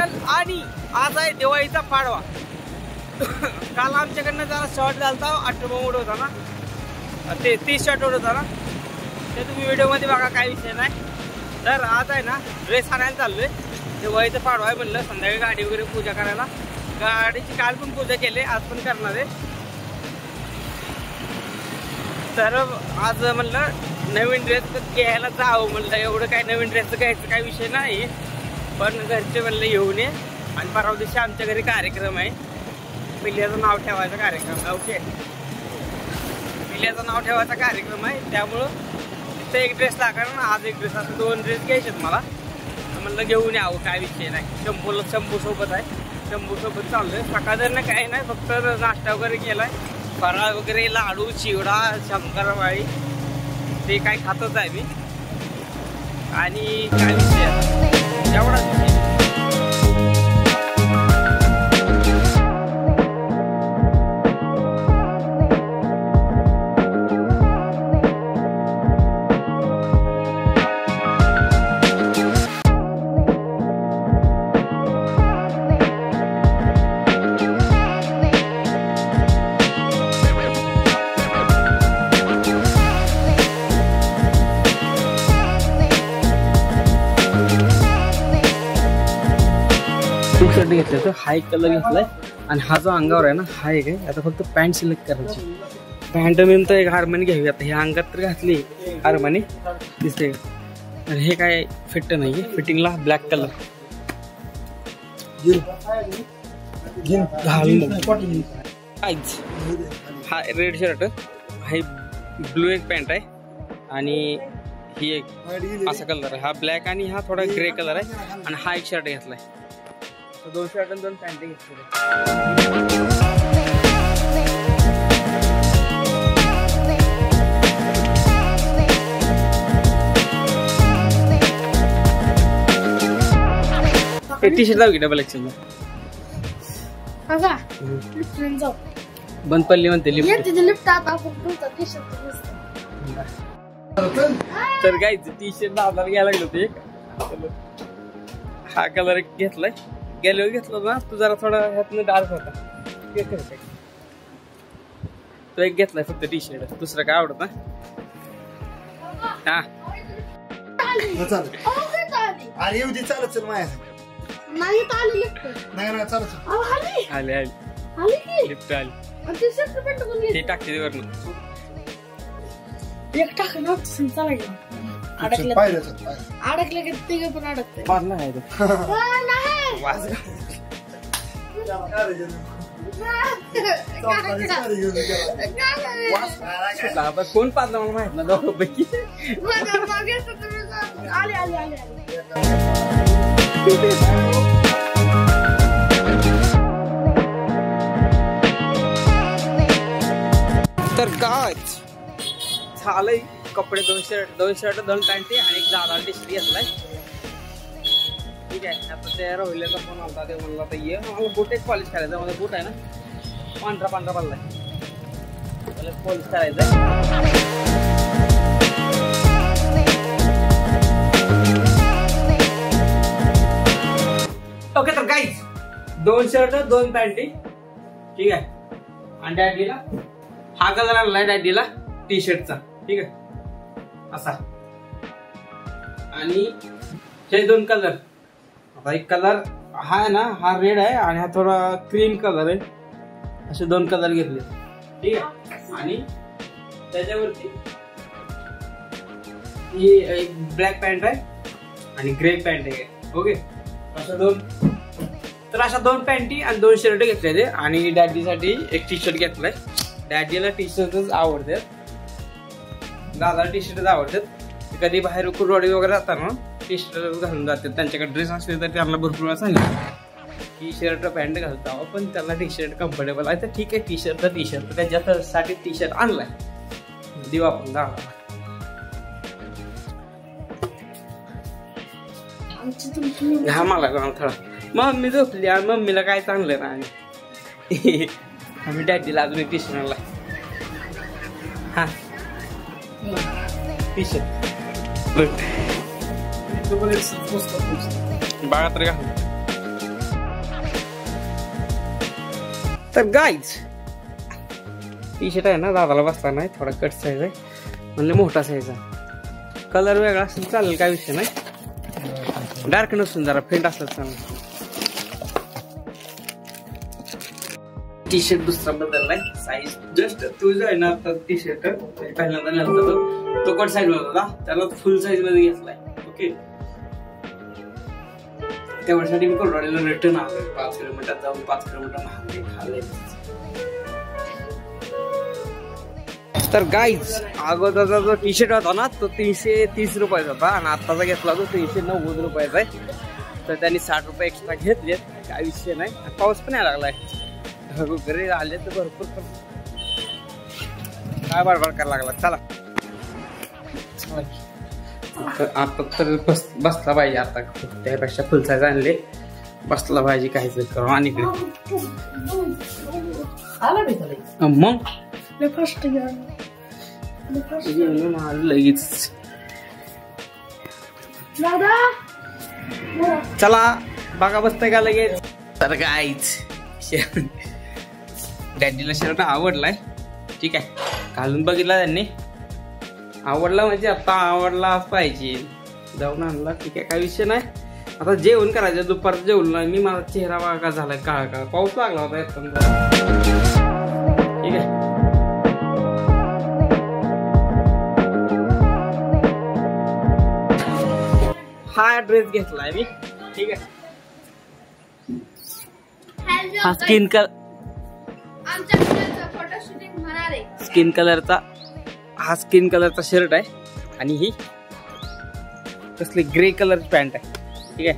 Channel आणि आज आहे दिवाळीचा पाडवा। काल आमच्याकडनं जरा शॉर्ट झालता, 8 मोड होता ना, ते 30 शॉर्ट होता ना, ते तुम्ही व्हिडिओमध्ये बघा, काही विषय नाही। तर आज आहे ना ड्रेस आणायला चाललोय, दिवाळीचा पाडवा आहे म्हणलं, संध्याकाळी गाडी वगैरे पूजा करायला। गाडीची काल पण पूजा केली, आज पण करणार आहे। तर आज म्हणलं नवीन ड्रेस घ्यायला जावं म्हणलं, एवढं काय नवीन ड्रेसचं घ्यायचं काही विषय नाही, पण घरचे म्हणलं येऊन ये। आणि परवा दिवशी आमच्या घरी कार्यक्रम आहे, पिल्ल्याचं नाव ठेवायचा कार्यक्रम। ओके, पिल्ल्याचं नाव ठेवायचा कार्यक्रम आहे, त्यामुळं तिथं एक ड्रेस लागणार ना, आज एक ड्रेस, असं 2 ड्रेस घ्यायचेत मला। म्हणलं घेऊन यावं, काय विषय नाही। शंभू सोबत आहे, शंभू सोबत चाललोय। सकाळनं काही नाही, फक्त नाश्ता वगैरे केलाय, फराळ वगैरे, लाडू, चिवडा, शंकरपाळी, ते काय खातच आहे मी। आणि काय विषय एवढाच विषय। शर्ट घेतलं तर हा एक कलर घेतलाय, आणि हा जो अंगावर आहे ना, हा एक आहे। आता फक्त पॅन्ट सिलेक्ट करायची, पॅन्ट मी तर एक हार्मनी घ्यावी। आता हे अंगात तर घातली हार्मनी दिसते, आणि हे काय फिट नाही, फिटिंगला ब्लॅक कलर हा रेड शर्ट, हा ब्लू एक पॅन्ट आहे, आणि ही एक असा कलर आहे, हा ब्लॅक आणि हा थोडा ग्रे कलर आहे, आणि हा एक शर्ट घेतलाय। 2 शर्ट आणि 2 पॅन्ट घेतले। टी शर्ट जाऊ की डबल एक्सेल बंद पडली म्हणते लिफ्ट। तर काय टी शर्ट दादाला घ्यायला लागलो ते, हा कलर घेतलाय, गेल्यावर घेतला ना तू, जरा थोडा ह्यातनं डार्क होता, तो एक घेतलाय फक्त टी शर्ट, दुसरं काय आवडत ना। हा अरे येऊ दे, चालत चल माझ्या आले लिफ्ट आली, ते टाकते वरनं एक टाकलं अडकलं की तिघ पण अडकते, मारला आहे कोण पाहत मला माहित ना दोघांपैकी। तर काय झालंय, कपडे 2 शर्ट 2 पॅन्टी आणि एक दादा टी शर्ट घेतलाय। ठीक आहे, आता ते रोहिल्याचा फोन आलता, ते म्हणला आता ये, मला बूट एक पॉलिश करायचं, माझा बूट आहे ना पांढरा पडलाय, त्याला पॉलिश करायचं। ओके, तर गाईज 2 शर्ट 2 पॅन्टी, ठीक आहे। आणि डॅडीला हा कलर आणलाय, डॅडीला टी शर्टचा, ठीक आहे असा, आणि हे 2 कलर, आता एक कलर हा आहे ना, हा रेड आहे, आणि हा थोडा क्रीम कलर आहे, असे 2 कलर घेतले, ठीक आहे। आणि त्याच्यावरती ही एक ब्लॅक पॅन्ट आहे आणि ग्रे पॅन्ट आहे, ओके। अशा 2, तर अशा 2 पॅन्टी आणि 2 शर्ट घेतलेले, आणि डॅडीसाठी एक टी शर्ट घेतलाय। डॅडीला टी शर्टच आवडतात, दादाला टी शर्टच आवडतात। कधी बाहेर कुरवाडी वगैरे जातात ना, टी शर्ट घालून जातात, त्यांच्याकडे ड्रेस असले तर त्यांना भरपूर वेळा सांगितलं टी शर्ट पॅन्ट घालतो, पण त्याला टी शर्ट कम्फर्टेबल आहे, तर ठीक आहे टी शर्ट त्याच्यासाठी टी शर्ट आणलाय, देऊ आपण दादा। हा मला थोडा मम्मी झोपली, आणि मम्मीला काय चांगलं ना, आम्ही डॅडीला अजून एक टी शर्ट आणला, हा टी शर्ट बाळा तर का तर गाईज टी शर्ट आहे ना दादाला बसला नाही, थोडा कट साईज आहे म्हणजे मोठा साईज आहे. कलर वेगळा असेल चालेल, काय विषय नाही. डार्क नसून जरा फेंट असलं चालेल. टी शर्ट दुसरा बदललाय साईज जस्ट तुझं आहे ना. आता टी शर्ट पहिल्यांदा नंतर तो कट साईज होता, त्याला फुल साईज मध्ये घेतलाय. ओके, तेवढ्यासाठी मी कोल्हापूरला रिटर्न आलोय. 5 किलोमीटर जाऊन 5 किलोमीटर खाल्ले. तर गाईज अगोदरचा जो टी शर्ट होता ना तो 330 रुपयाचा होता आणि आत्ताचा घेतला तो 390 रुपयाचा आहे. तर त्यांनी 60 रुपये एक्स्ट्रा घेतलेत, काय विषय नाही. पाऊस पण यायला लागलाय, घरी आले तर भरपूर काय बडबड करायला लागला. चला आता तर बसला पाहिजे. आता त्यापेक्षा फुल साईज आणले, बसला पाहिजे काहीतरी करू. आणि मग लगेच चला बघा बसतंय का लगेच. तर काहीच डॅडीला शर्ट आवडलाय, ठीक आहे, घालून बघितला त्यांनी, आवडला म्हणजे आता आवडला पाहिजे, जाऊन आणला, ठीक आहे, काही विषय नाही. आता जेवण करायचं, दुपारचं जेवण मी, माझा चेहरा वागा झालाय काळा काळा, पाऊस लागला होता येताना, ठीक आहे. हा ड्रेस घेतलाय मी, ठीक आहे. हा स्किन कलरचा शर्ट आहे आणि ही कसली ग्रे कलरची पॅन्ट आहे, ठीक आहे.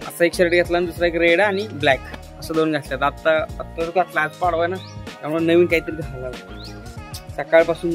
असा एक शर्ट घेतला आणि दुसरा एक रेड आणि ब्लॅक, असं दोन घातल्यात. आता घातला, आज पाडवा ना, त्यामुळे नवीन काहीतरी घालावं. सकाळपासून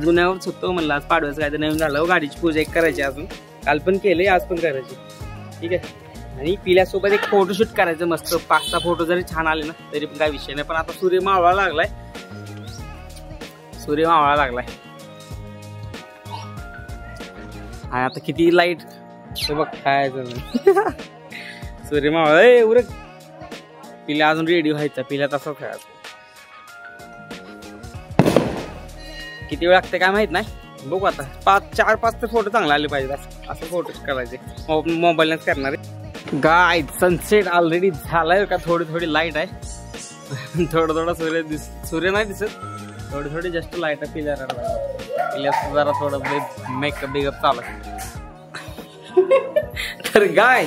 जुन्यावरच होतो, म्हणलं आज पाडव्याचं काहीतरी नवीन झालं. गाडीची पूजा एक करायची, अजून काल पण केली, आज पण करायची, ठीक आहे. आणि पिल्यासोबत एक फोटोशूट करायचं मस्त, 5-6 फोटो जरी छान आले ना तरी पण काही विषय नाही. पण आता सूर्य मावळा लागलाय, आणि आता किती लाईट बघ काय सूर्य मावळा उरक. पिल्या अजून रेडी व्हायचा, पिल्या तसा खेळायचा. किती वेळ लागते काय माहित नाही, बघू आता. 4-5 तर फोटो चांगले आले पाहिजे, असं फोटो करायचे, मोबाईलनेच करणार आहे. गाय सनसेट ऑलरेडी झालाय का, थोडी लाईट आहे, थोडं सूर्य नाही दिसत, थोडी जस्ट लाईट आहे. पिल्या जरा थोडं मेकअप बिकअप चालू. तर गाय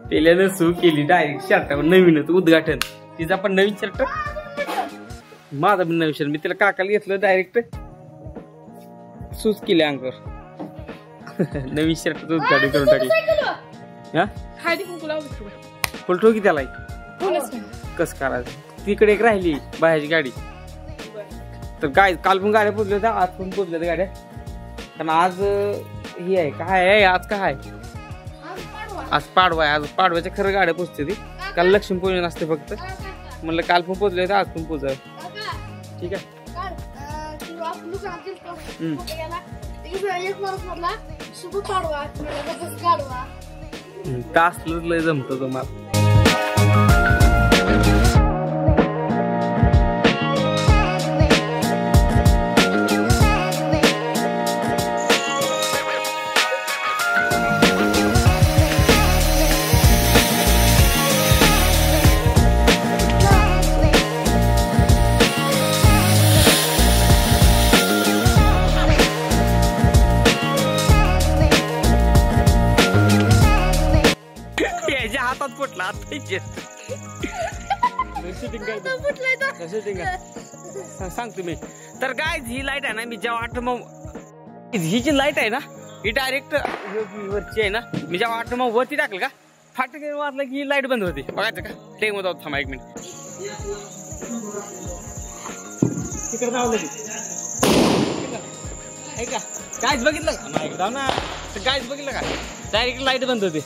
पिल्यानं सू केली डायरेक्ट शर्टावर, नवीनच उद्घाटन. तिचा पण नवीन शर्ट, माझा पण नवीन शर्ट. मी तिला काकाला घेतलं, डायरेक्ट सूज केली अंगावर. नवीन शर्ट उद्घाटन करून टाकली. फुलठो की त्याला कस करायचं. तिकडे एक राहिली बाहेरची गाडी. तर काय काल पण गाड्या पोचल्या होत्या, आज पण पोचल्या होत्या गाड्या. पण आज ही आहे काय आहे, आज काय आहे, आज पाडवा आहे. आज पाडव्याच्या खरं गाड्या पोचते ती, काल लक्ष्मीपूजन असते फक्त. म्हणलं काल पण पोचले होते, आज पण पोचाय, ठीक आहे. तासलंच लय जमतं तुम्हाला. हातात फुटला सांग तुम्ही. तर काय ही लाईट आहे ना, मी जेव्हा ही जी लाईट आहे ना ही डायरेक्ट वरची आहे ना, मी जेव्हा मग वरती टाकलं का फाटक वाजलं की ही लाईट बंद होती. बघायचं का, टेम होता. थांबा 1 मिनिट. तिकडे जाऊ का कायच बघितलं का, जाऊ ना. कायच बघितलं का, डायरेक्ट लाईट बंद होती.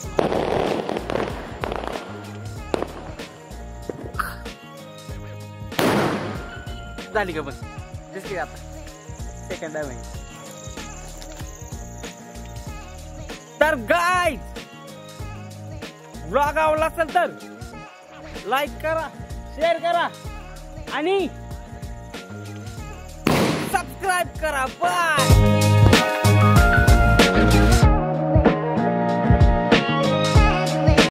झाली का पण दिसली आता सेकंड टाइम आहे. तर गाइस ब्लॉग आवडला असेल तर लाईक करा, शेअर करा आणि सबस्क्राईब करा. बाय.